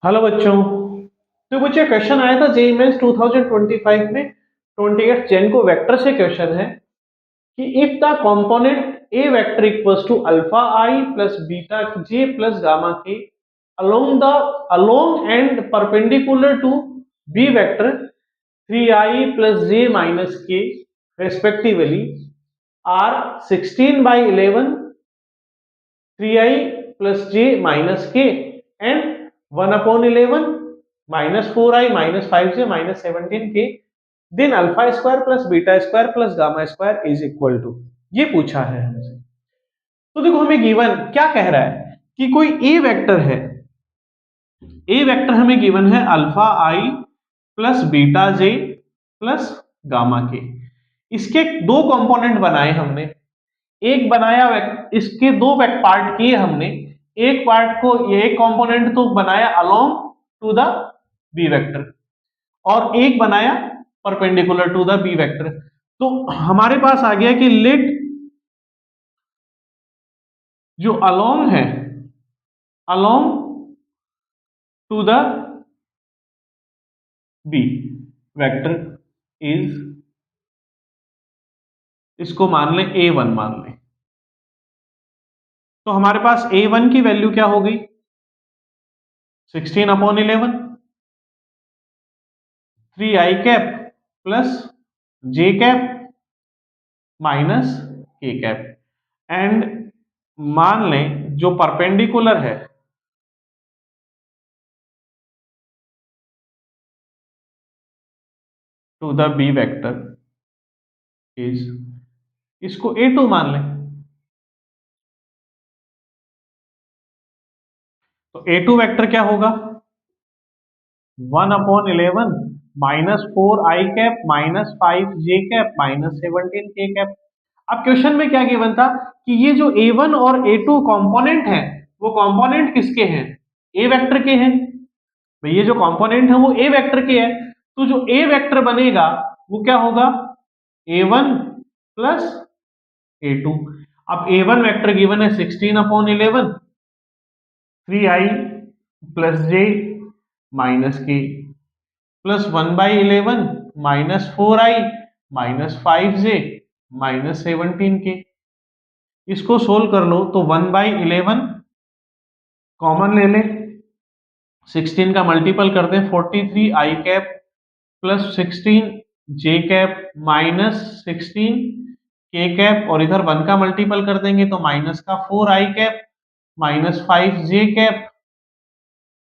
Hello बच्चों। तो बच्चे क्वेश्चन आया था जेईई मेंस 2025 में 28 जैन को वेक्टर से क्वेश्चन है कि if the component A vector equals to alpha i plus beta j plus gamma k along and perpendicular to b vector 3i plus j minus k respectively are 16 by 11 3i plus j minus k and 1 upon 11 minus 4i minus 5j minus 17k then alpha square plus beta square plus gamma square is equal to, ये पूछा है हमसे। तो देखो हमें given क्या कह रहा है कि कोई ए वेक्टर है, ए वेक्टर हमें गिवन है alpha i plus beta j plus gamma के। इसके दो कंपोनेंट बनाए हमने, एक बनाया इसके दो पार्ट किए हमने। एक पार्ट को ये एक कंपोनेंट तो बनाया along to the B vector और एक बनाया perpendicular to the B vector. तो हमारे पास आ गया कि लेट जो अलोंग है, along to the B vector is, इसको मान लें a1 मान लें। तो हमारे पास a1 की वैल्यू क्या हो गई 16 upon 11 3i cap plus j cap minus k cap and मान लें जो परपेंडिकुलर है to the B vector is, इसको a2 मान लें। तो a2 वेक्टर क्या होगा 1 upon 11 minus 4i cap minus 5j cap minus 17k cap. अब क्वेश्चन में क्या गिवन था कि ये जो a1 और a2 कंपोनेंट हैं वो कंपोनेंट किसके हैं, a वेक्टर के हैं। भाई ये जो कंपोनेंट है वो a वेक्टर के है, तो जो a वेक्टर बनेगा वो क्या होगा a1 प्लस a2। अब a1 वेक्टर गिवन है 16 upon 11 3i plus j minus k plus 1/11 minus 4i minus 5j minus 17k। इसको सोल्व कर लो तो 1/11 कॉमन ले ले, 16 का मल्टीपल कर दें 43i cap plus 16j cap minus 16k cap और इधर 1 का मल्टीपल कर देंगे तो माइनस का 4i cap minus 5j cap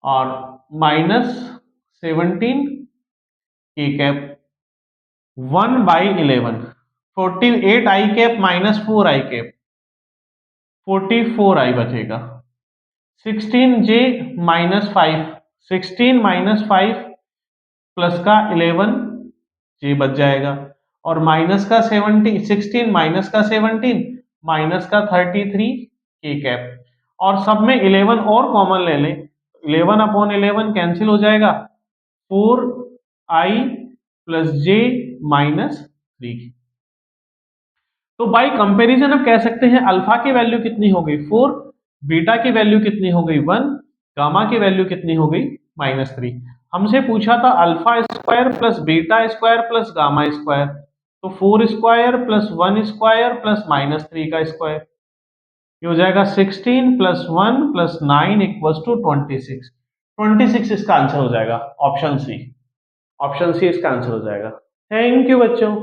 और minus 17k cap 1/11 48i cap minus 4i cap 44i बचेगा 16j माइनस 5 16 माइनस 5 प्लस का 11 j बच जाएगा और माइनस का 17 16 माइनस का 17 माइनस का 33 k कैप और सब में 11 और कॉमन ले लें 11 अपॉन 11 कैंसिल हो जाएगा 4i प्लस j माइनस 3। तो बाई कंपैरिजन अब कह सकते हैं अल्फा की वैल्यू कितनी हो गई 4, बीटा की वैल्यू कितनी हो गई 1, गामा की वैल्यू कितनी हो गई -3। हमसे पूछा था alpha square plus beta square plus gamma square, तो 4 स्क्वायर प्लस 1 स्क्वायर प्लस -3 का स्क्वायर, ये हो जाएगा 16 प्लस 1 प्लस 9 इक्वल्स टू 26। 26 इसका आंसर हो जाएगा ऑप्शन सी, ऑप्शन सी इसका आंसर हो जाएगा। थैंक यू बच्चों।